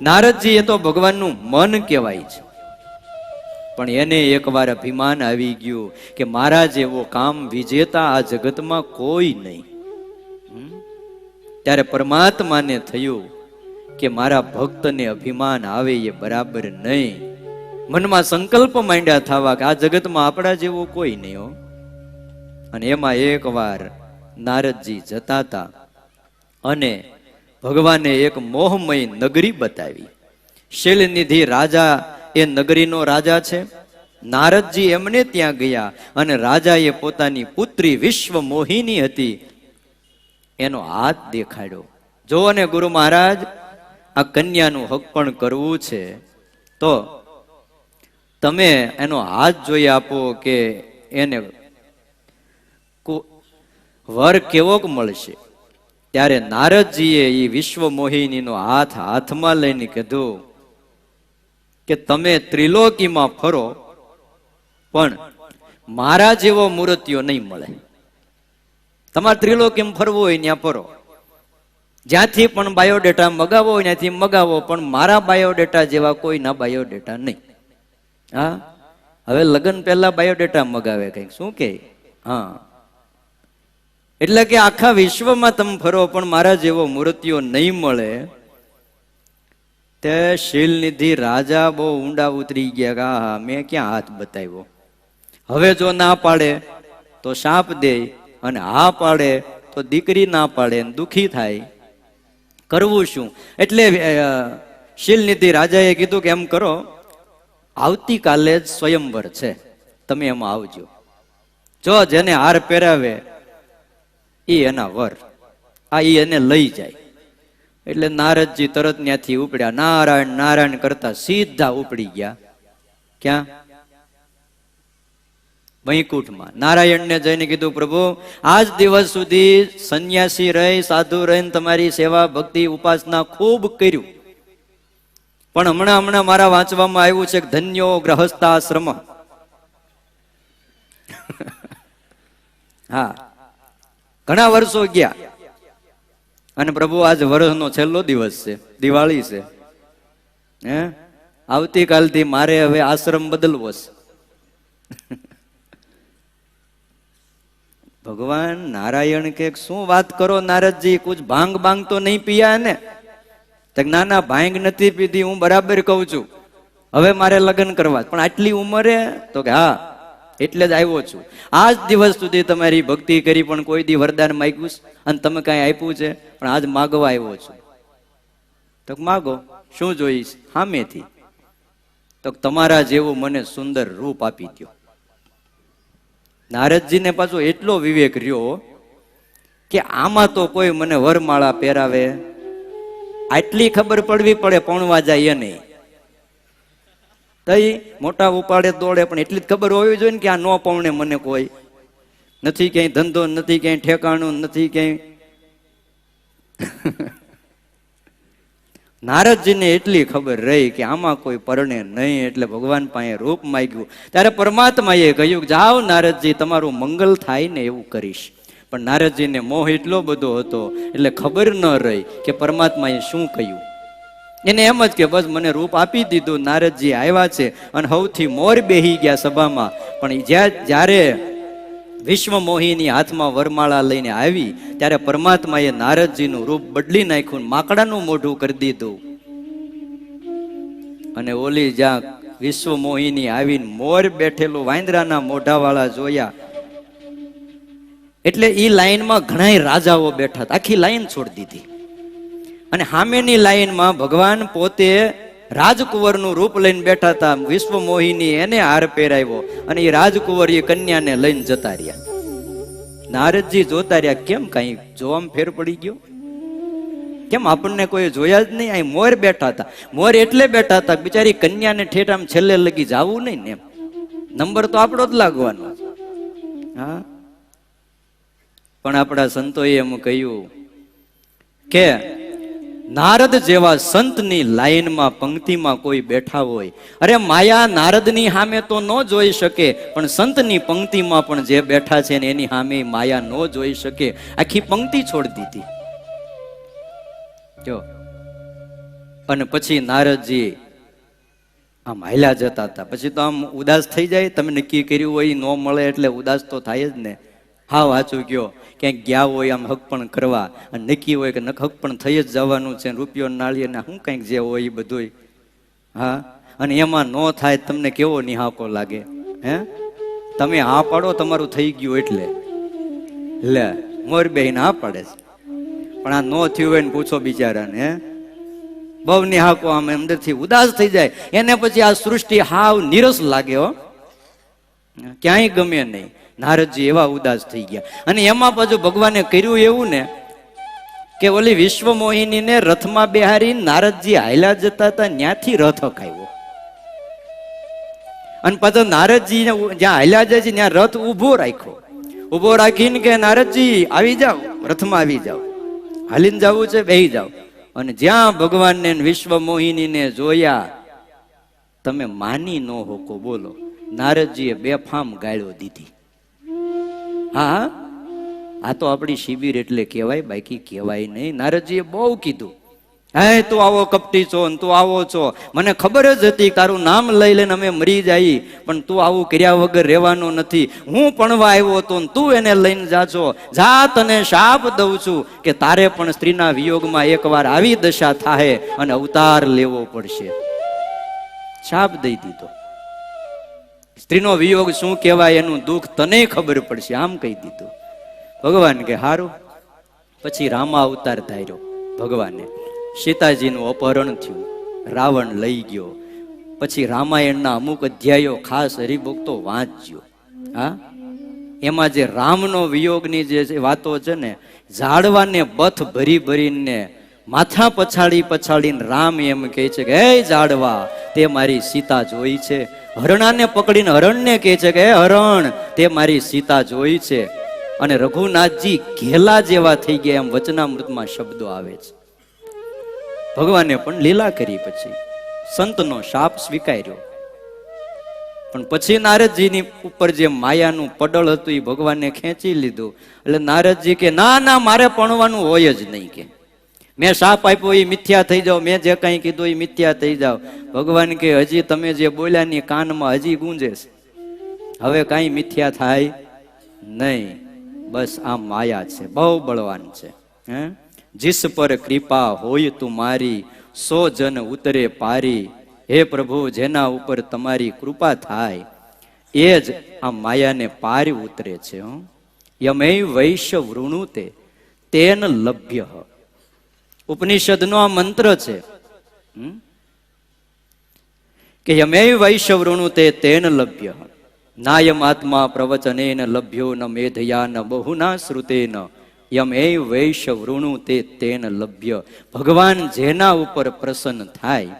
નારદજી એ તો ભગવાનનું મન કહેવાય છે, પણ એને એકવાર અભિમાન આવી ગયું કે મારા જેવો કામ વિજેતા આ જગતમાં કોઈ નહીં. ત્યારે પરમાત્માને થયું કે મારા ભક્તને અભિમાન આવે એ બરાબર નહીં. મનમાં સંકલ્પ માંડ્યા થવા કે આ જગતમાં આપણા જેવો કોઈ નહીં હો. અને એમાં એકવાર નારદજી જતા હતા અને ભગવાને એક મોહમય નગરી બતાવી. શૈલનિધિ રાજા એ નગરીનો રાજા છે. નારદજી એમને ત્યાં ગયા અને રાજાએ પોતાની પુત્રી વિશ્વ મોહિની હતી એનો હાથ દેખાડ્યો. જો ને ગુરુ મહારાજ, આ કન્યાનું હક પણ કરવું છે તો તમે એનો હાથ જોઈ આપો કે એને વર કેવોક મળશે. ત્યારે નારદજીએ એ વિશ્વ મોહિનીનો હાથ હાથમાં લઈને કીધું કે તમે ત્રિલોકીમાં ફરો પણ મારા જેવો મૂર્તિઓ નહીં મળે. તમારે ત્રિલોકીમાં ફરવું હોય ત્યાં ફરો, જ્યાંથી પણ બાયોડેટા મગાવો હોય ત્યાંથી મગાવો, પણ મારા બાયોડેટા જેવા કોઈના બાયોડેટા નહીં. હા, હવે લગ્ન પહેલા બાયોડેટા મગાવે કઈક શું કે? હા, એટલે કે આખા વિશ્વમાં તમે ફરો પણ મારા જેવો મૂર્તિઓ નહીં મળે. તે શૈલનિધિ રાજા બહુ ઊંડા ઉતરી ગયા કે હા, મેં ક્યાં હાથ બતાવ્યો. હવે જો ના પાડે તો શાપ દે, અને હા પાડે તો દીકરી ના પાડે, દુખી થાય. કરવું શું? એટલે શૈલનિધિ રાજાએ કીધું કે એમ કરો, આવતીકાલે જ સ્વયંવર છે, તમે એમાં આવજો. જો જેને હાર પહેરાવે એ એના વર, આ એને લઈ જાય. એટલે નારદજી તરત ત્યાંથી ઉપડ્યા, નારાયણ નારાયણ કરતા સીધા ઉપડી ગયા. ક્યાં? વૈકુંઠમાં. નારાયણને જઈને કીધું, પ્રભુ આજ દિવસ સુધી સંન્યાસી રહી, સાધુ રહીને તમારી સેવા ભક્તિ ઉપાસના ખૂબ કર્યું, પણ હમણાં મારા વાંચવામાં આવ્યું છે કે ધન્યો ગ્રહસ્થાશ્રમ. હા, ઘણા વર્ષો ગયા અને પ્રભુ આજ વર્ષનો છેલ્લો દિવસ છે, દિવાળી છે. આવતીકાલથી મારે હવે આશ્રમ બદલવો છે. ભગવાન નારાયણ કે શું વાત કરો નારદજી, કુછ ભાંગ ભાંગ તો નહીં પિયા ને? ના ના, ભાંગ નથી પીધી, હું બરાબર કહું છું, હવે મારે લગ્ન કરવા. પણ આટલી ઉંમરે? તો કે હા, એટલે જ આવ્યો છું. આજ દિવસ સુધી તમારી ભક્તિ કરી પણ કોઈ દી વરદાન માંગ્યું અને તમે કઈ આપ્યું છે? પણ આજ માગવા આવ્યો છું. તો માગો, શું જોઈશ? સામેથી. તો તમારા જેવું મને સુંદર રૂપ આપી દો. નારદજીને પાછો એટલો વિવેક રહ્યો કે આમાં તો કોઈ મને વરમાળા પહેરાવે, આટલી ખબર પડવી પડે, પણવા જાય નહીં. તઈ મોટા ઉપાડે દોડે, પણ એટલી જ ખબર હોવી જોઈએ ને કે આ નો પૌણે મને કોઈ નથી, ક્યાંય ધંધો નથી, ક્યાંય ઠેકાણું નથી, ક્યાંય. નારદજીને એટલી ખબર રહી કે આમાં કોઈ પરણે નહીં, એટલે ભગવાન પાસે રૂપ માંગ્યું. ત્યારે પરમાત્માએ કહ્યું કે જાઓ નારદજી, તમારું મંગલ થાય ને એવું કરીશ. પણ નારદજીને મોહ એટલો બધો હતો એટલે ખબર ન રહી કે પરમાત્માએ શું કહ્યું. એને એમ જ કે બસ મને રૂપ આપી દીધું. નારદજી આવ્યા છે અને સૌથી મોર બેહી ગયા સભામાં. પણ જ્યારે વિશ્વ મોહિની હાથમાં વરમાળા લઈને આવી ત્યારે પરમાત્માએ નારદજીનું રૂપ બદલી નાખ્યું, માકડાનું મોઢું કરી દીધું. અને ઓલી જ્યાં વિશ્વ મોહિની આવીને મોર બેઠેલું વાંદરાના મોઢા વાળા જોયા. એટલે ઈ લાઈનમાં ઘણા રાજાઓ બેઠા હતા, આખી લાઈન છોડી દીધી. અને સામેની લાઈનમાં ભગવાન પોતે રાજકુંવરનું રૂપ લઈને બેઠા હતા. વિશ્વ મોહિની એને હાર પહેરાવ્યો અને એ રાજકુંવર એ કન્યાને લઈને જતા રહ્યા. નારદજી જોતા રહ્યા, કેમ કઈ જોવામાં ફેર પડી ગયો? કેમ આપણને કોઈ જોયા જ નહીં? અહીં મોર બેઠા હતા. મોર એટલે બેઠા હતા બિચારી કન્યાને ઠેઠ આમ છેલ્લે લગી જવું નહીં ને, એમ નંબર તો આપણો જ લાગવાનો. હા, પણ આપણા સંતોએ એમ કહ્યું કે નારદ જેવા સંતની લાઈનમાં પંક્તિમાં કોઈ બેઠા હોય, અરે માયા નારદની સામે તો ન જોઈ શકે, પણ સંતની પંક્તિમાં પણ જે બેઠા છે ને એની સામે માયા ન જોઈ શકે. આખી પંક્તિ છોડી દીધી. જો અને પછી નારદજી આમ હાલ્યા જતા હતા. પછી તો આમ ઉદાસ થઈ જાય. તમે નક્કી કર્યું હોય ન મળે એટલે ઉદાસ તો થાય જ ને. હા વાંચું કયો ક્યાંક ગયા હોય આમ હક પણ કરવા, અને નક્કી હોય કે હક પણ થઈ જ જવાનું છે, રૂપિયો નાળીએ ને શું કંઈક જે હોય એ બધું. હા, અને એમાં ન થાય તમને કેવો નિહાકો લાગે. હે, તમે હા પાડો તમારું થઈ ગયું એટલે લે મોરબેન હા પાડે છે, પણ આ નો થયું હોય ને પૂછો બિચારાને. હે, બહુ નિહાકો આમ અંદરથી ઉદાસ થઈ જાય. એને પછી આ સૃષ્ટિ હાવ નીરસ લાગે હો, ક્યાંય ગમે નહીં. નારદજી એવા ઉદાસ થઈ ગયા. અને એમાં પાછું ભગવાને કર્યું એવું ને કે ઓલી વિશ્વ મોહિનીને રથમાં બેહારી નારદજી હાલ્યા જતા હતા, ત્યાંથી રથ અખાયો. અને પાછો નારદજી જ્યાં હાલ્યા જાય છે ત્યાં રથ ઉભો રાખ્યો. ઉભો રાખીને કે નારદજી આવી જાઓ, રથમાં આવી જાઓ, હાલીને જવું છે બેહી જાઓ. અને જ્યાં ભગવાનને વિશ્વ મોહિનીને જોયા, તમે માની ન હોકો. બોલો, નારદજીએ બેફામ ગાળો દીધી. હા, આ તો આપણી શિબિર એટલે કહેવાય, બાકી કહેવાય નહીં. નારદજીએ બહુ કીધું, હે તું આવો કપટી છો ને તું આવો છો, મને ખબર જ હતી તારું નામ લઈ લઈને અમે મરી જાય, પણ તું આવું કર્યા વગર રહેવાનો નથી. હું પણવા આવ્યો હતો ને તું એને લઈને જાજો. જા, તને શાપ દઉં છું કે તારે પણ સ્ત્રીના વિયોગમાં એકવાર આવી દશા થાય અને અવતાર લેવો પડશે. શાપ દઈ દીધો. સ્ત્રીનો વિયોગ શું કહેવાય, એનું દુઃખ તને ખબર પડશે, આમ કહી દીધું. ભગવાન કે હારું. પછી રામા અવતાર ધાર્યો ભગવાને. સીતાજીનું અપહરણ થયું, રાવણ લઈ ગયો. પછી રામાયણના અમુક અધ્યાયો ખાસ હરિભક્તો વાંચજો. હા, એમાં જે રામનો વિયોગની જે વાતો છે ને, ઝાડવાને બથ ભરી ભરીને માથા પછાડીને રામ એમ કહે છે કે હે ઝાડવા, તે મારી સીતા જોઈ છે. હરણાને પકડીને હરણને કહે છે કે હે હરણ, તે મારી સીતા જોઈ છે. અને રઘુનાથજી ઘેલા જેવા થઈ ગયા એમ વચનામૃતમાં શબ્દો આવે છે. ભગવાને પણ લીલા કરી. પછી સંતનો શાપ સ્વીકાર્યો. પણ પછી નારદજીની ઉપર જે માયાનું પડળ હતું એ ભગવાને ખેંચી લીધું. એટલે નારદજી કે ના ના, મારે પણવાનું હોય જ નહીં, કે મેં શાપ આપ્યો એ મિથ્યા થઈ જાઓ, મેં જે કંઈ કીધું એ મિથ્યા થઈ જાઓ. ભગવાન કે હજી તમે જે બોલ્યા ની કાનમાં હજી ગુંજે છે, હવે કાંઈ મિથ્યા થાય નહીં. બસ આ માયા છે, બહુ બળવાન છે. હે, जिस पर कृपा होय तुम्हारी सो जन उतरे पारी. हे प्रभु, जेना ઉપર તમારી કૃપા થાય એ જ આ માયાને પાર ઉતરે છે. યમે વૈશ્ય વૃણુતે તેન લભ્ય. ઉપનિષદનો આ મંત્ર છે કે યમે વૈશ્ય વૃણુતે તેન લભ્ય. નાયમ આત્મા પ્રવચનેન લભ્યો ન મેધયા ન બહુના શ્રુતેન. યમ એ વૈશ્ય વૃણુ તે તેન લભ્ય. ભગવાન જેના ઉપર પ્રસન્ન થાય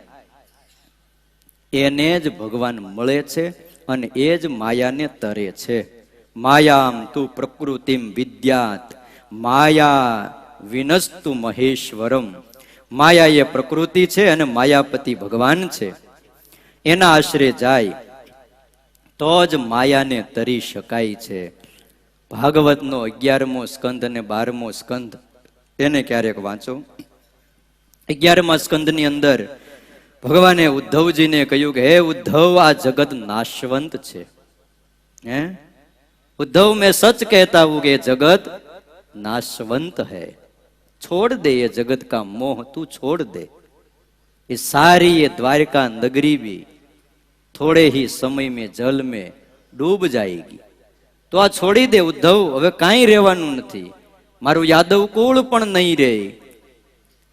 એને જ ભગવાન મળે છે અને એ જ માયાને તરે છે. માયામ તું પ્રકૃતિમ વિદ્યાત માયા વિનસ્તુ મહેશ્વરમ. માયા એ પ્રકૃતિ છે અને માયાપતિ ભગવાન છે. એના આશરે જાય તો જ માયાને તરી શકાય છે. ભાગવતનો 11મો સ્કંદ અને 12મો સ્કંદ એને ક્યારેક વાંચો. 11મા સ્કંદની અંદર ભગવાને ઉદ્ધવજીને કહ્યું કે હે ઉદ્ધવ, આ જગત નાશવંત છે. હે ઉદ્ધવ, મેં સચ કહેતા હું કે જગત नाशवंत है, छोड़ दे ये जगत का मोह, तू छोड़ दे. ये सारी ये द्वारका नगरी भी थोड़े ही समय में जल में डूब जाएगी. तो आ छोड़ी दे उद्धव, હવે કાંઈ રહેવાનું નથી. મારું યાદવ કુળ પણ નહીં રહે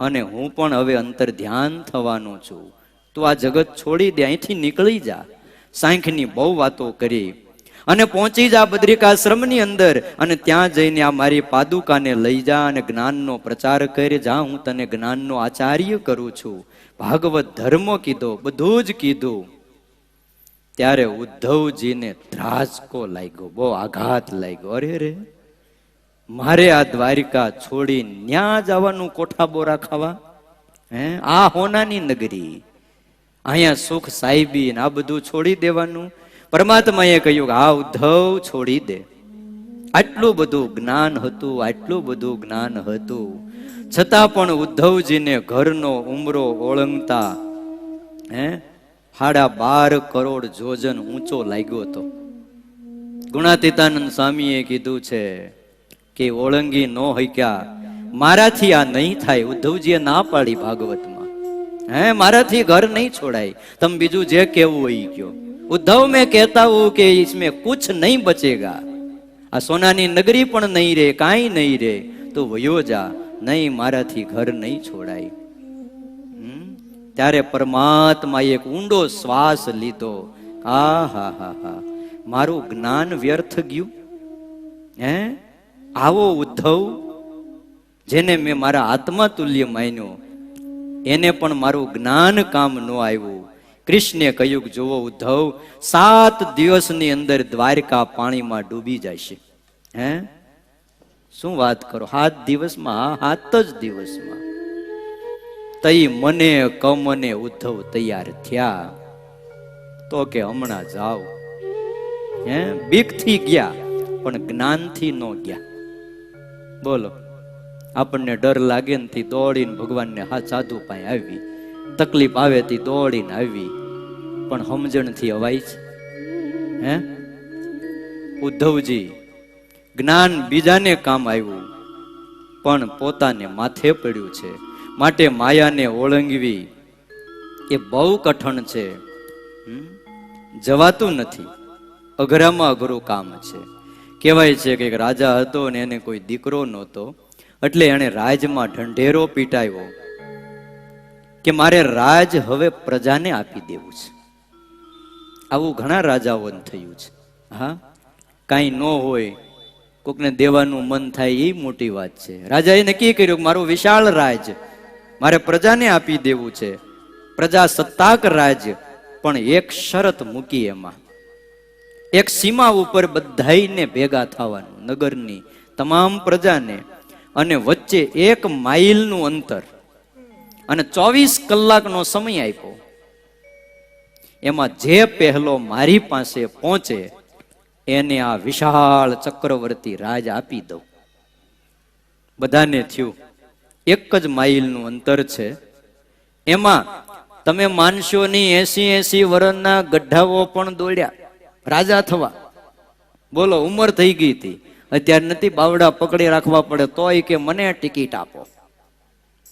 અને હું પણ હવે અંતર ધ્યાન થવાનો છું. તો આ જગત છોડી દે, અહીંથી નીકળી જા. સાંખની બહુ વાતો કરી અને પહોંચી જા બદ્રિકાશ્રમની અંદર અને ત્યાં જઈને આ મારી પાદુકાને લઈ જા અને જ્ઞાનનો પ્રચાર કરી જા. હું તને જ્ઞાનનો આચાર્ય કરું છું. ભાગવત ધર્મ કીધો, બધું જ કીધું. ત્યારે ઉદ્ધવજીને ધ્રાસકો લાગ્યો, બહુ આઘાત લાગ્યો. અરે રે, મારે આ દ્વારિકા છોડી ન્યા જવાનું કોઠા બોરા ખાવા? હે, આ હોનાની નગરી, અહીંયા સુખ સાહેબી આ બધું છોડી દેવાનું? પરમાત્માએ કહ્યું કે આ ઉદ્ધવ છોડી દે. આટલું બધું જ્ઞાન હતું, આટલું બધું જ્ઞાન હતું, છતાં પણ ઉદ્ધવજીને ઘરનો ઉમરો ઓળંગતા 12.5 કરોડ જોજન ઊંચો લાગ્યો હતો. ગુણાતીતાનંદ સ્વામીએ કીધું છે કે ઓળંગી ન હક્યા, મારાથી આ નહીં થાય. ઉદ્ધવજીએ ના પાડી ભાગવતમાં, મારાથી ઘર નહીં છોડાય, તમે બીજું જે કેવું હોય કયો. ઉદ્ધવ મેં કહેતા હું કે इसमें कुछ नहीं बचेगा, આ સોનાની નગરી પણ નહીં રે, કાંઈ નહીં રે, તો વયો જા, નહીં મારાથી ઘર નહીં છોડાય. ત્યારે પરમાત્માએ એક ઊંડો શ્વાસ લીધો. હા, મારું જ્ઞાન વ્યર્થ ગયું. આવો ઉદ્ધવ જેને મેં મારા આત્મા તુલ્ય માન્યો, એને પણ મારું જ્ઞાન કામ ન આવ્યું. કૃષ્ણે કહ્યું, જોવો ઉદ્ધવ, 7 દિવસની અંદર દ્વારકા પાણીમાં ડૂબી જશે. શું વાત કરો, 7 દિવસમાં, 7 જ દિવસમાં. તઈ મને કમને ઉદ્ધવ તૈયાર થયા. તો કે હમણાં જાઓ. બીકથી ગયા પણ જ્ઞાનથી ન ગયા. બોલો, આપણને ડર લાગે ને દોડીને ભગવાનને હાથ સાધુ પાસે આવી, તકલીફ આવે તી દોડીને આવી, પણ સમજણથી અવાય છે. ઉદ્ધવજી જ્ઞાન બીજાને કામ આવ્યું પણ પોતાને માથે પડ્યું છે. માટે માયાને ઓળંગવી એ બહુ કઠણ છે, જવાતું નથી. અઘરામાં અઘરું કામ છે. કહેવાય છે કે એક રાજા હતો ને એને કોઈ દીકરો નહોતો, એટલે એને રાજમાં ઢંઢેરો પીટાવ્યો કે મારે રાજ હવે પ્રજાને આપી દેવું છે. આવું ઘણા રાજાઓને થયું છે. કાંઈ ન હોય, કોકને દેવાનું મન થાય એ મોટી વાત છે. રાજાએ નક્કી કર્યું કે મારું વિશાળ રાજ મારે પ્રજાને આપી દેવું છે, પ્રજાસત્તાક રાજ. પણ એક શરત મૂકી, એમાં એક સીમા ઉપર બધાઈને ભેગા થવાનું, નગરની તમામ પ્રજાને, અને વચ્ચે 1 માઇલનું અંતર, અને 24 કલાકનો સમય આપ્યો. એમાં જે પહેલો મારી પાસે પહોંચે એને આ વિશાળ ચક્રવર્તી રાજ આપી દઉં. બધાને થયું 1 જ માઇલનું અંતર છે. એમાં તમે માનશો નહીં, 80 વર્ષના ગઢાઓ પણ દોડ્યા રાજા થવા. બોલો, ઉંમર થઈ ગઈ હતી, અત્યારે નથી બાવડા પકડી રાખવા પડે તોય કે મને ટિકિટ આપો,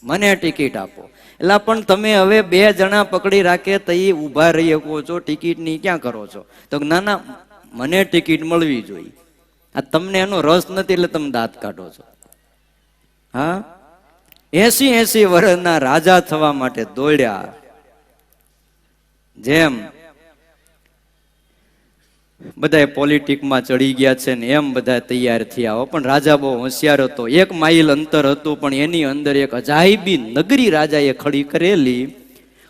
મને ટિકિટ આપો. એટલે પણ તમે હવે 2 જણા પકડી રાખે તો એ ઉભા રહી શકો છો, ટિકિટ ની ક્યાં કરો છો? તો ના, મને ટિકિટ મળવી જોઈએ. આ તમને એનો રસ નથી એટલે તમે દાંત કાઢો છો. 80 વર્ષના રાજા થવા માટે દોડ્યા. જેમ બધા પોલિટિકમાં ચડી ગયા છે ને એમ બધા તૈયાર થયા. પણ રાજા બહુ હોશિયાર હતો. 1 માઇલ અંતર હતું પણ એની અંદર એક અજાયબી નગરી રાજાએ ખડી કરેલી.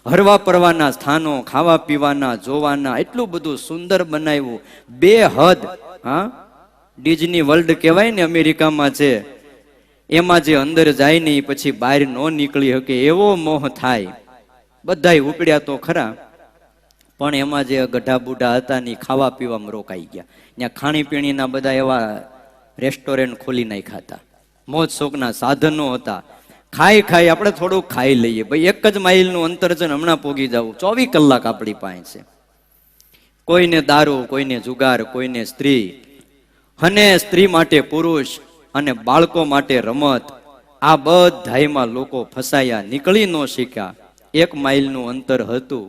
હરવા પરવાના સ્થાનો, ખાવા પીવાના, જોવાના, એટલું બધું સુંદર બનાવ્યું. 2 હદ. ડિઝની વર્લ્ડ કહેવાય ને, અમેરિકામાં છે. એમાં જે અંદર જાય ને પછી બહાર ન નીકળી શકે એવો મોહ થાય. બધાય ઉપડ્યા તો ખરા, પણ એમાં જે ગઢા બુઢા હતા ને ખાવા પીવામાં રોકાઈ ગયા. ત્યાં ખાણીપીણીના બધા એવા રેસ્ટોરન્ટ ખોલી નાખ્યા હતા, મોજ શોખના સાધનો હતા. ખાઈ આપણે થોડુંક ખાઈ લઈએ ભાઈ, 1 જ માઇલનું અંતર છે ને હમણાં પોગી જવું. 24 કલાક આપણી પાસે છે. કોઈને દારૂ, કોઈને જુગાર, કોઈને સ્ત્રી, અને સ્ત્રી માટે પુરુષ, અને બાળકો માટે રમત. આ બધાયમાં લોકો ફસાયા, નીકળી ન શીખ્યા. 1 માઇલનું અંતર હતું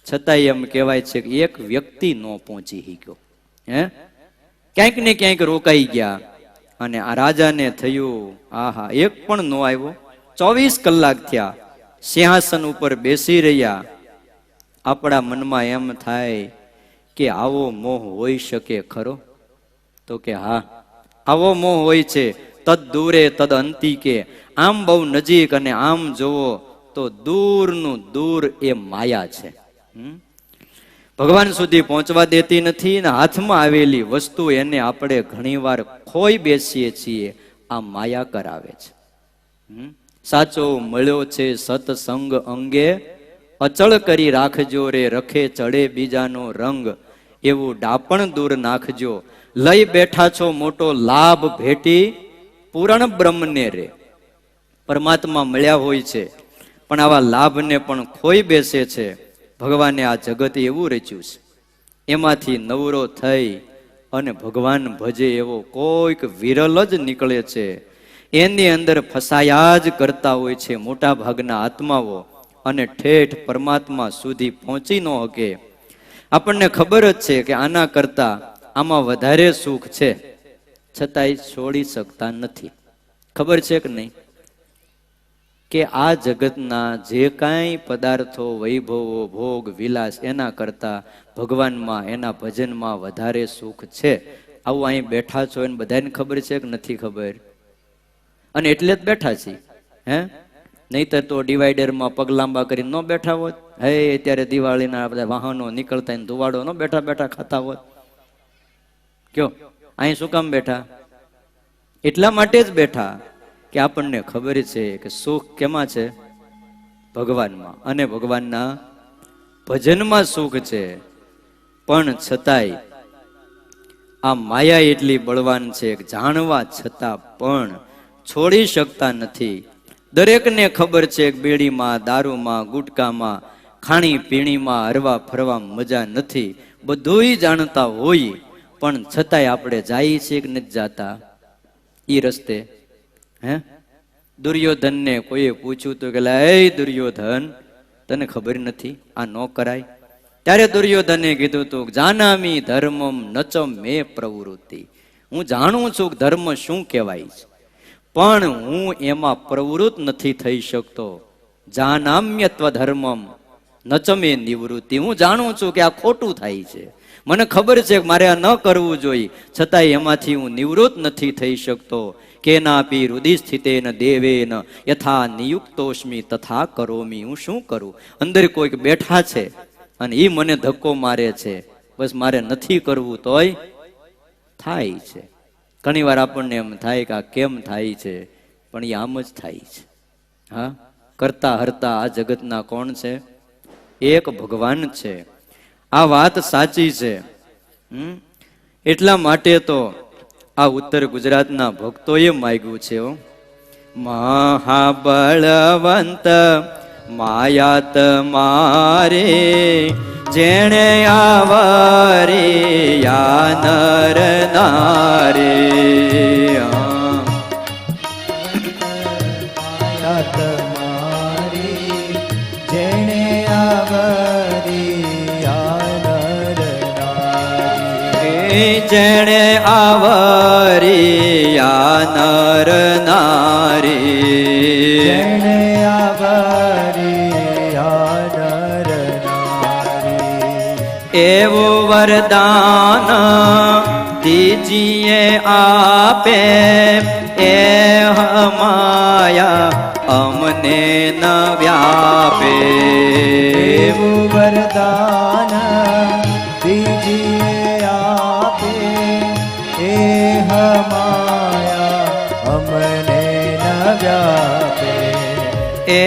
છતાંય એમ કહેવાય છે કે 1 વ્યક્તિ ન પહોંચી શક્યો. ક્યાંક ને ક્યાંક રોકાઈ ગયા. અને આ રાજાને થયું, આહા, 1 પણ ન આવ્યો. 24 કલાક થયા, સિંહાસન ઉપર બેસી રહ્યા. આપણા મનમાં એમ થાય કે આવો મોહ હોઈ શકે ખરો? તો કે હા, આવો મોહ હોય છે. તદ દૂરે તદ અંતિ, કે આમ બહુ નજીક અને આમ જોવો તો દૂરનું દૂર એ માયા છે. ભગવાન સુધી પહોંચવા દેતી નથી ને હાથમાં આવેલી વસ્તુ એને આપણે ઘણીવાર ખોઈ બેસીએ છીએ. આ માયા કરાવે છે. સાચો મળ્યો છે સત્સંગ અંગે, અચળ કરી રાખજો રે, રખે ચડે બીજાનો રંગ. એવું ડાપણ દૂર નાખજો, લઈ બેઠા છો મોટો લાભ ભેટી, પૂરણ બ્રહ્મને રે. પરમાત્મા મળ્યા હોય છે, પણ આવા લાભને પણ ખોઈ બેસે છે. ભગવાને આ જગત એવું રચ્યું છે, એમાંથી નવરો થઈ અને ભગવાન ભજે એવો કોઈક વિરલ જ નીકળે છે. એની અંદર ફસાયા જ કરતા હોય છે મોટા ભાગના આત્માઓ, અને ઠેઠ પરમાત્મા સુધી પહોંચી ન શકે. આપણને ખબર જ છે કે આના કરતા આમાં વધારે સુખ છે, છતાંય છોડી શકતા નથી. ખબર છે કે નહીં કે આ જગતના જે કાંઈ પદાર્થો, વૈભવો, ભોગ, વિલાસ એના કરતા ભગવાનમાં, એના ભજનમાં વધારે સુખ છે. આવું અહીં બેઠા છો એને બધાને ખબર છે કે નથી ખબર? અને એટલે જ બેઠા છીએ. હે, નહીતર તો ડિવાઈડરમાં પગ લાંબા કરીને ન બેઠા હોત. હે, અત્યારે દિવાળીના બધા વાહનો નીકળતા ધુવાડો ન બેઠા બેઠા ખાતા હોત. કયો અહીં શું કામ બેઠા? એટલા માટે જ બેઠા કે આપણને ખબર છે કે સુખ કેમાં છે? ભગવાનમાં, અને ભગવાનના ભજનમાં સુખ છે. પણ છતાંય આ માયા એટલી બળવાન છે કે જાણવા છતાં પણ છોડી શકતા નથી. દરેકને ખબર છે કે બેડીમાં, દારૂમાં, ગુટકામાં, ખાણી પીણીમાં, હરવા ફરવા મજા નથી. બધુંય જાણતા હોય, પણ છતાંય આપણે જઈએ છીએ કે નથી જાતા ઈ રસ્તે? હે, દુર્યોધનને કોઈએ પૂછ્યું તો કે એ દુર્યોધન, તને ખબર નથી આ ન કરાય? ત્યારે દુર્યોધને કીધું તું, જાનામી ધર્મમ નચમ મે પ્રવૃત્તિ. હું જાણું છું કે ધર્મ શું કહેવાય છે, પણ હું એમાં પ્રવૃત્ત નથી થઈ શકતો. જાનામ્યત્વ ધર્મમ નચમે નિવૃત્તિ. હું જાણું છું કે આ ખોટું થાય છે, મને ખબર છે કે મારે આ ન કરવું જોઈએ, છતાંય એમાંથી હું નિવૃત્ત નથી થઈ શકતો. કેનાપી હૃદય સ્થિતેન દેવેન યથા નિયુક્તોસ્મિ તથા કરોમી. હું શું કરું? અંદર કોઈક બેઠા છે અને એ મને ધક્કો મારે છે, બસ મારે નથી કરવું તોય થાય છે. ઘણી વાર આપણને એમ થાય કે આ કેમ થાય છે, પણ એ આમ જ થાય છે. હા, કરતા હરતા આ જગતના કોણ છે? એક ભગવાન છે. આ વાત સાચી છે. એટલા માટે તો આ ઉત્તર ગુજરાતના ભક્તોએ માગ્યું છે, મહાબળવંત માયાત મારે જેણે આવરે યા નર નારે. માયાત મારે જેણે આવરે યા નર નારે. જેણે આવરી યા નર નારી. જેણે આવરી યા નર નારી. એવું વરદાન દીજીએ આપે એ માયા અમને ન વ્યાપે. એવું વરદાન દીજીએ આપે એ માયા અમને ન વ્યાપે. એ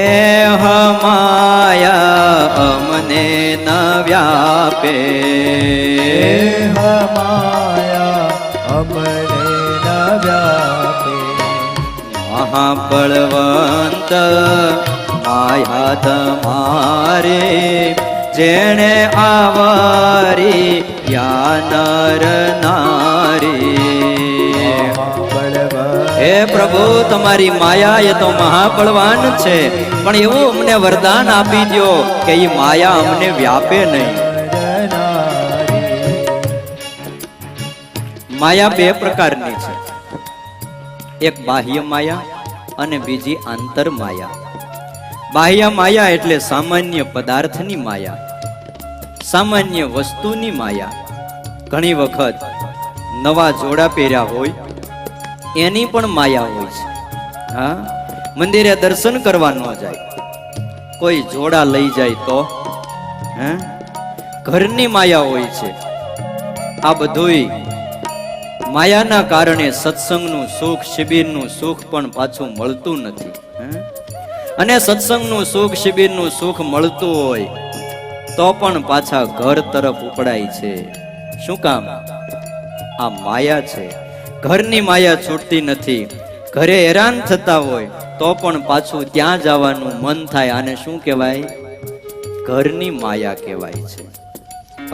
માયા અમને ન વ્યાપે. માયા અમને ન વ્યાપે. મહાબળવંત માયા તમારે જેણે આવરી યા નર નારી. હે પ્રભુ, તમારી માયા એ તો મહાબળવાન છે, પણ એવું અમને વરદાન આપી દો કે એ માયા અમને વ્યાપે નહીં. માયા બે પ્રકારની છે, એક બાહ્ય માયા અને બીજી આંતર માયા. બાહ્ય માયા એટલે સામાન્ય પદાર્થની માયા, સામાન્ય વસ્તુની માયા. ઘણી વખત નવા જોડા પહેર્યા હોય એની પણ માયા હોય છે. હા, મંદિરે દર્શન કરવા ન જાય, કોઈ જોડા લઈ જાય તો ઘરની માયા હોય છે. આ બધુંય માયાના કારણે સત્સંગનું સુખ, શિબિરનું સુખ પણ પાછું મળતું નથી. અને સત્સંગનું સુખ, શિબિરનું સુખ મળતું હોય તો પણ પાછા ઘર તરફ ઉપડાય છે. શું કામ? આ માયા છે. ઘરની માયા છૂટતી નથી. ઘરે હેરાન થતા હોય તો પણ પાછું ત્યાં જવાનું મન થાય. આને શું કહેવાય? ઘરની માયા કહેવાય છે.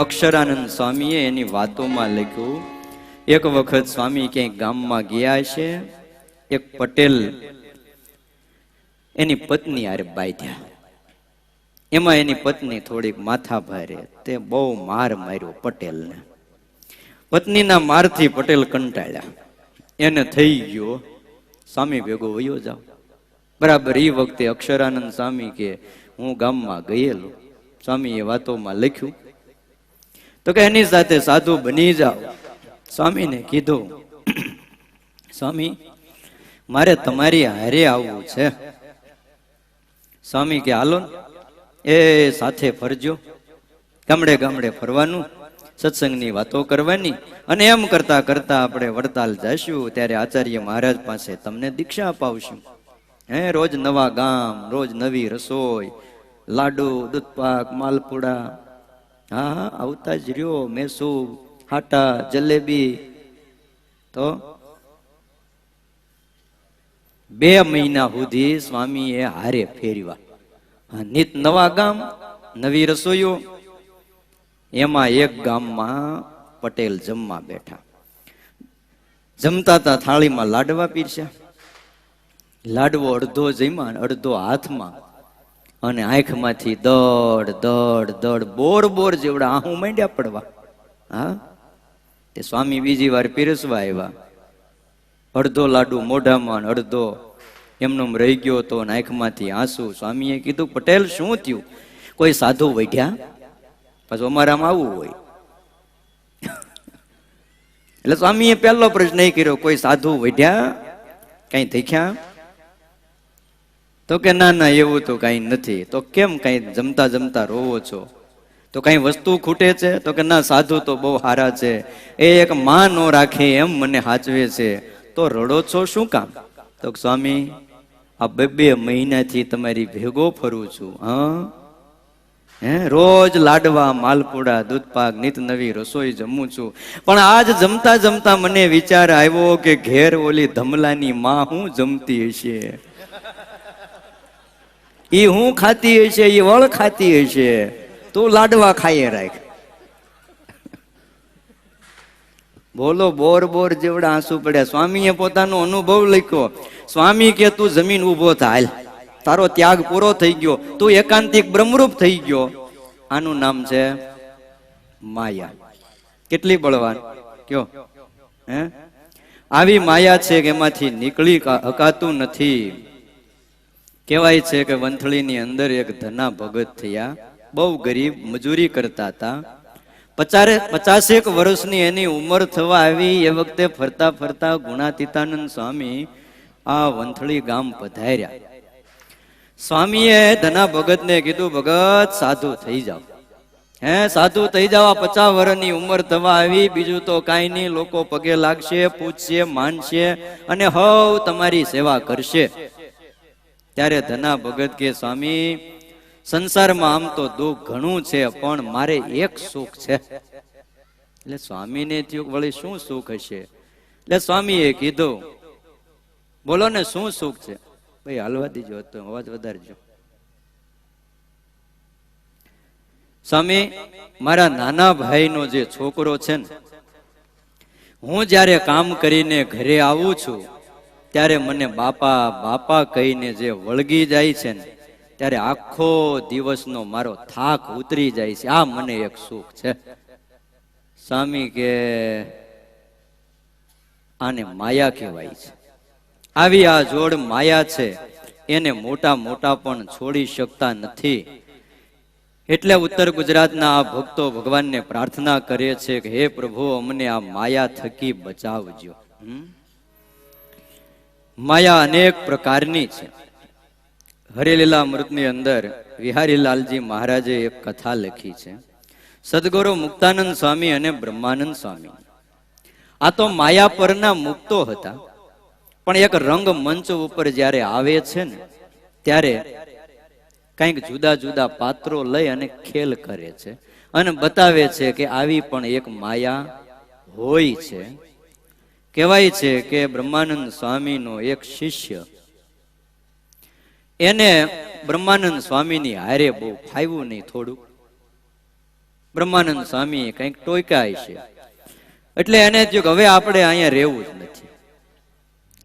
અક્ષરાનંદ સ્વામીએ એની વાતોમાં લખ્યું, એક વખત સ્વામી ક્યાંક ગામમાં ગયા છે, એક પટેલ એની પત્ની હારે બાંધ્યા. એમાં એની પત્ની થોડીક માથા ભારે, તે બહુ માર માર્યો પટેલને. પત્નીના મારથી પટેલ કંટાળ્યા, એને થઈ ગયો સ્વામી ભેગો વયો જાવ. બરાબર એ વખતે અક્ષરાનંદ સ્વામી કે હું ગામમાં ગયેલો. સ્વામી એ વાતોમાં લખ્યું તો કે એની સાથે સાધુ બની જાઓ. સ્વામીને કીધું, સ્વામી મારે તમારી હારે આવવું છે. સ્વામી કે હાલો એ સાથે ફરજો, ગામડે ગામડે ફરવાનું, સત્સંગની વાતો કરવાની, અને એમ કરતા કરતા આપણે વડતાલ જઈશું ત્યારે આચાર્ય મહારાજ પાસે તમને દીક્ષા અપાવશું. રોજ નવા ગામ, રોજ નવી રસોઈ, લાડુ, દૂધપાક, માલપુડા, હા આવતા જ રહ્યો, મેસૂબ, હાટા, જલેબી. તો 2 મહિના સુધી સ્વામીએ હારે ફેરવા. નિત નવા ગામ, નવી રસોઈઓ. એમાં એક ગામમાં પટેલ જમવા બેઠા. જમતા તા થાળીમાં લાડવા પીરસ્યા. લાડવો અડધો જમ્યા, અડધો હાથમાં, અને આંખમાંથી દડ દડ દડ બોર બોર જેવડા આહું માંડ્યા પડવા. હા, તે સ્વામી બીજી વાર પીરસવા આવ્યા. અડધો લાડુ મોઢામાં, અડધો એમનેમ રહી ગયો તો આંખમાંથી આંસુ. સ્વામીએ કીધું, પટેલ શું થયું? કોઈ સાધુ વઢ્યા? પાછું અમારામાં આવવું હોય એટલે સ્વામીએ પહેલો પ્રશ્ન એ કર્યો, કોઈ સાધુ વઢ્યા? કઈ દેખ્યા? તો કે ના ના એવું તો કઈ નથી. તો કેમ કઈ જમતા જમતા રોવો છો? તો કઈ વસ્તુ ખૂટે છે? તો કે ના, સાધુ તો બહુ સારા છે, એ એક માં નો રાખે એમ મને હાચવે છે. તો રડો છો શું કામ? તો સ્વામી આ 2 મહિનાથી તમારી ભેગો ફરું છું. રોજ લાડવા, માલપુડા, દૂધપાક, નિત નવી રસોઈ જમું છું, પણ આજ જમતા જમતા મને વિચાર આવ્યો કે ઘેર ઓલી ધમલાની માં હું જમતી હશે, ઈ હું ખાતી હશે, ઈ વળ ખાતી હશે, તું લાડવા ખાઈએ રાખ. બોલો, બોર બોર જેવડા આંસુ પડ્યા. સ્વામીએ પોતાનો અનુભવ લખ્યો. સ્વામી કે તું જમીન ઉભો થાલ, તારો ત્યાગ પૂરો થઈ ગયો, તું એકાંતિક બ્રહ્મરૂપ થઈ ગયો. આનું નામ છે માયા. કેટલી બળવાન કયો? આવી માયા છે કે એમાંથી નીકળી હકાતું નથી. કહેવાય છે કે વંથળીની અંદર એક ધના ભગત થયા, બહુ ગરીબ, મજૂરી કરતા હતા. 50 વર્ષની એની ઉંમર થવા આવી. એ વખતે ફરતા ફરતા ગુણાતીતાનંદ સ્વામી આ વંથળી ગામ પધાર્યા. સ્વામીએ ધના ભગતને કીધું, ભગત સાધુ થઈ જાવ. સાધુ થઈ જાવ. 50 વર્ષની ઉંમર થવા આવી, બીજું તો કાંઈ નહીં, લોકો પગે લાગશે, પૂછશે, માનશે અને હવ તમારી સેવા કરશે. ત્યારે ધના ભગત કે સ્વામી સંસારમાં આમ તો દુઃખ ઘણું છે, પણ મારે એક સુખ છે. એટલે સ્વામીને થયું વળી શું સુખ હશે? એટલે સ્વામીએ કીધું, બોલો ને શું સુખ છે? ભાઈ હાલવા દીજો, તો અવાજ વધારજો. સ્વામી, મારા નાના ભાઈનો જે છોકરો છે ને, હું જ્યારે કામ કરીને ઘરે આવું છું ત્યારે મને બાપા બાપા કહીને જે વળગી જાય છે ને, ત્યારે આખો દિવસનો મારો થાક ઉતરી જાય છે. આ મને એક સુખ છે. સ્વામી કે આને માયા કહેવાય છે. આવી આ જોડ માયા છે, એને મોટા મોટા પણ છોડી શકતા નથી. એટલે ઉત્તર ગુજરાતના આ ભક્તો ભગવાનને પ્રાર્થના કરે છે કે હે પ્રભુ, અમને આ માયા થકી બચાવજો. માયા અનેક પ્રકારની છે. હરિલીલા અમૃતની અંદર વિહારીલાલજી મહારાજે એક કથા લખી છે. સદગુરુ મુક્તાનંદ સ્વામી અને બ્રહ્માનંદ સ્વામી આ તો માયા પરના મુક્તો હતા, પણ એક રંગ મંચ ઉપર જ્યારે આવે છે ને, ત્યારે કંઈક જુદા જુદા પાત્રો લઈ અને ખેલ કરે છે અને બતાવે છે કે આવી પણ એક માયા હોય છે. કહેવાય છે કે બ્રહ્માનંદ સ્વામીનો એક શિષ્ય એને બ્રહ્માનંદ સ્વામીની હારે બહુ ફાવ્યું નહીં થોડું. બ્રહ્માનંદ સ્વામી કંઈક ટોયકા છે એટલે એને થયું કે હવે આપણે અહીંયા રહેવું જ નથી,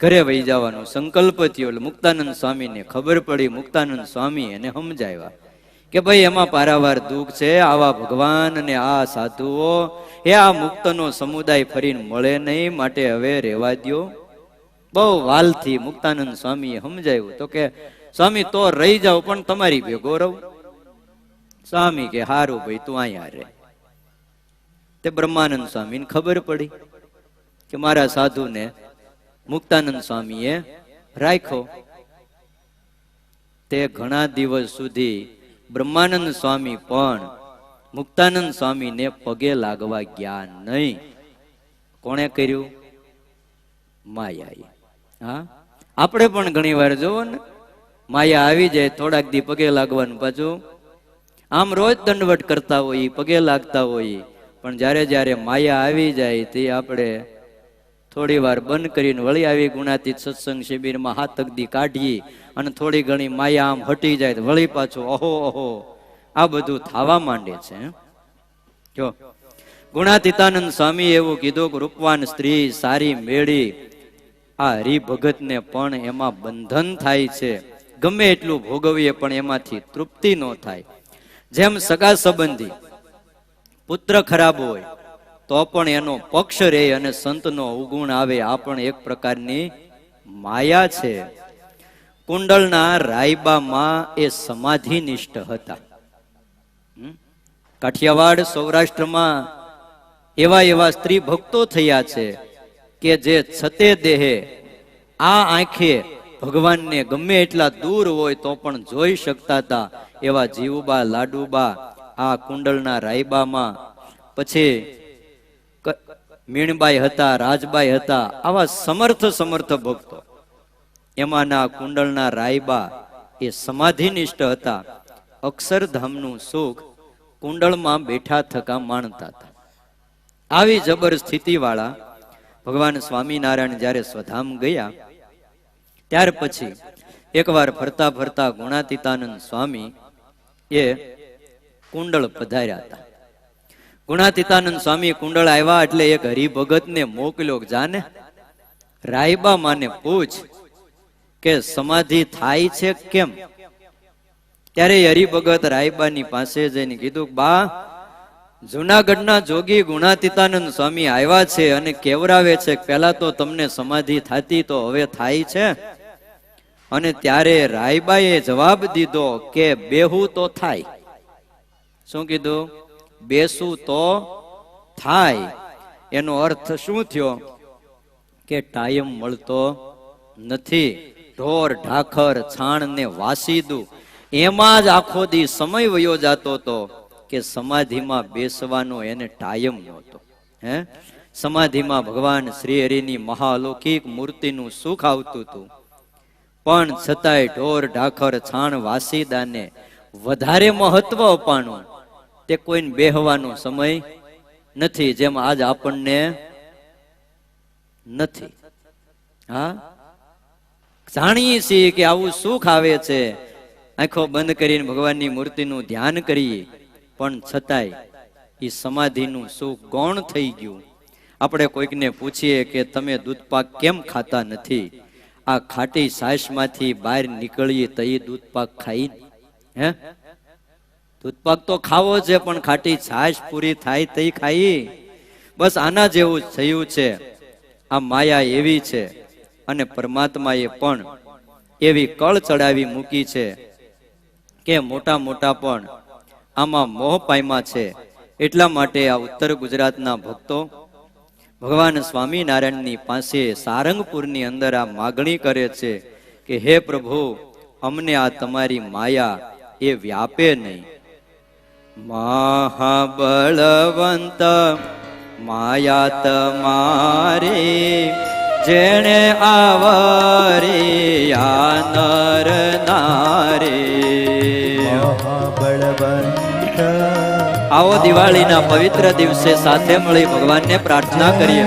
ઘરે વહી જવાનું સંકલ્પ થયો. એટલે મુક્તાનંદ સ્વામીને ખબર પડી. મુક્તાનંદ સ્વામી એને સમજાવ્યા કે ભાઈ એમાં પારાવાર દુઃખ છે, આવા ભગવાન અને આ સાધુઓ એ આ મુક્તનો સમુદાય ફરીને મળે નહીં, માટે હવે રહેવા દ્યો. બહુ વાલથી મુક્તાનંદ સ્વામીએ સમજાવ્યું. તો કે સ્વામી તો રહી જાવ પણ તમારી ભેગો રહું. સ્વામી કે હારું ભાઈ તું અહીંયા રહે. તે બ્રહ્માનંદ સ્વામીને ખબર પડી કે મારા સાધુને મુક્તાનંદ સ્વામીએ રાખ્યો. તે ઘણા દિવસ સુધી બ્રહ્માનંદ સ્વામી પણ મુક્તાનંદ સ્વામીને પગે લાગવા ગયા નહીં. કોણે કર્યું? માયાએ. હા, આપણે પણ ઘણી વાર જોવો ને, માયા આવી જાય થોડાક દી પગે લાગવાનું, પાછું આમ રોજ દંડવટ કરતા હોઈએ, પગે લાગતા હોઈએ, પણ જ્યારે જ્યારે માયા આવી જાય તે આપણે થોડી વાર બંધ કરીને વળી આવી ગુણાતીત સત્સંગ શિબિરમાં હાથ દી કાઢીએ અને થોડી ઘણી માયા આમ હટી જાય તો વળી પાછું અહો અહો આ બધું થવા માંડે છે. જો ગુણાતીતાનંદ સ્વામી એવું કીધું કે રૂપવાન સ્ત્રી સારી મેળી આ હરિભગત ને પણ એમાં બંધન થાય છે, ગમે એટલું ભોગવીએ પણ એમાંથી તૃપ્તિ ન થાય. જેમ સગા સંબંધી પુત્ર ખરાબ હોય તો પણ એનો પક્ષ રહે અને સંતનો અવગુણ આવે, આ પણ એક પ્રકારની માયા છે. કુંડલના રાયબામાં એ સમાધિનિષ્ઠ હતા. કાઠિયાવાડ સૌરાષ્ટ્રમાં એવા એવા સ્ત્રી ભક્તો થયા છે કે જે છતે દેહે આ આંખે ભગવાનને ગમે એટલા દૂર હોય તો પણ જોઈ શકતા હતા. એવા જીવુબા લાડુબા આ કુંડલના રાયબામાં, પછી મીણબાઈ હતા, રાજબાઈ હતા, આવા સમર્થ ભક્તો. એમાંના કુંડલના રાયબા એ સમાધિનિષ્ઠ હતા. અક્ષરધામનું સુખ કુંડળમાં બેઠા થકા માણતા હતા. આવી જબર સ્થિતિ વાળા ભગવાન સ્વામિનારાયણ જ્યારે સ્વધામ ગયા ત્યાર પછી એકવાર ફરતા ફરતા ગુણાતીતાનંદ સ્વામી એ કુંડળ પધાર્યા હતા. ગુણાતીતાનંદ સ્વામી કુંડળ આવ્યા એટલે એક હરિભગત ને મોકલ્યો, જાને રાયબા માને પૂછ કે સમાધિ થાય છે કેમ? ત્યારે હરિભગત રાયબાની પાસે જઈને કીધું, બા જુનાગઢના જોગી ગુણાતીતાનંદ સ્વામી આવ્યા છે અને કેવરાવે છે પહેલા તો તમને સમાધિ થતી તો હવે થાય છે. અને ત્યારે રાયબાએ જવાબ દીધો કે બેહું તો થાય. શું કીધું? બેસું તો થાય. એનો અર્થ શું થયો કે ટાઈમ મળતો નથી. ઢોર ઢાખર છાણ ને વાસીદું એમાં જ આખો દી સમય વયો જતો હતો કે સમાધિમાં બેસવાનો એને ટાઈમ નહોતો. હે, સમાધિમાં ભગવાન શ્રી હરિની મહાલૌકિક મૂર્તિનું સુખ આવતું હતું, પણ છતાંય ઢોર ઢાખર છાણ વાસીદાને વધારે મહત્વ અપાણું. તે કોઈને બેહવાનો સમય નથી, જેમ આજ આપણને નથી. હા, જાણીએ છીએ કે આવું સુખ આવે છે, આંખો બંધ કરીને ભગવાનની મૂર્તિનું ધ્યાન કરીએ, પણ છતાંય એ સમાધિનું સુખ ગૌણ થઈ ગયું. આપણે કોઈકને પૂછીએ કે તમે દૂધપાક કેમ ખાતા નથી? આ ખાટી છાશમાંથી બહાર નીકળીએ તો એ દૂધપાક ખાઈ. હે, દૂધપાક તો ખાવો છે પણ ખાટી છાશ પૂરી થાય તો ખાઈ. બસ આના જેવું જ થયું છે. આ માયા એવી છે અને પરમાત્માએ પણ એવી કળ ચડાવી મૂકી છે કે મોટા મોટા પણ આમાં મોહ પામ્યા છે. એટલા માટે આ ઉત્તર ગુજરાતના ભક્તો ભગવાન સ્વામિનારાયણની પાસે સારંગપુરની અંદર આ માગણી કરે છે કે હે પ્રભુ, અમને આ તમારી માયા એ વ્યાપે નહીં. મહાબળવંત માયા તમારી જેણે આવરી આ નર નારી. મહાબળવંત આવો દિવાળીના પવિત્ર દિવસે સાથે મળી ભગવાનને પ્રાર્થના કરીએ.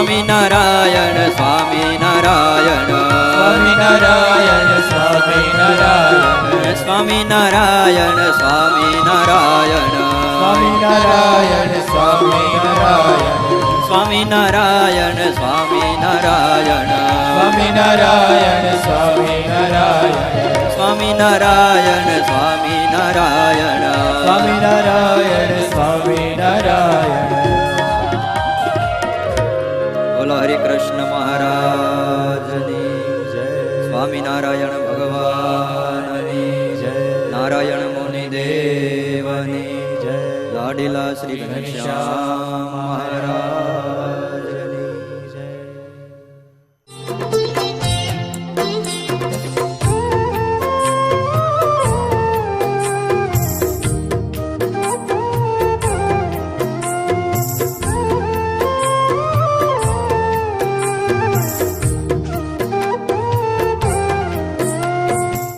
સ્વામિનારાયણ સ્વામિનારાયણ સ્વામિનારાયણ સ્વામિનારાયણ સ્વામિનારાયણ સ્વામિનારાયણ સ્વામિનારાયણ સ્વામિનારાયણ સ્વામિનારાયણ સ્વામિનારાયણ સ્વામિનારાયણ સ્વામિનારાયણ સ્વામિનારાયણ સ્વામિનારાયણ સ્વામિનારાયણ સ્વામિનારાયણ બોલો હરિ કૃષ્ણ મહારાજની જય સ્વામિનારાયણ ભગવાનની જય નારાયણ મુનિ દેવની જય લાડીલા શ્રી ઘનશ્યામ મહારાજ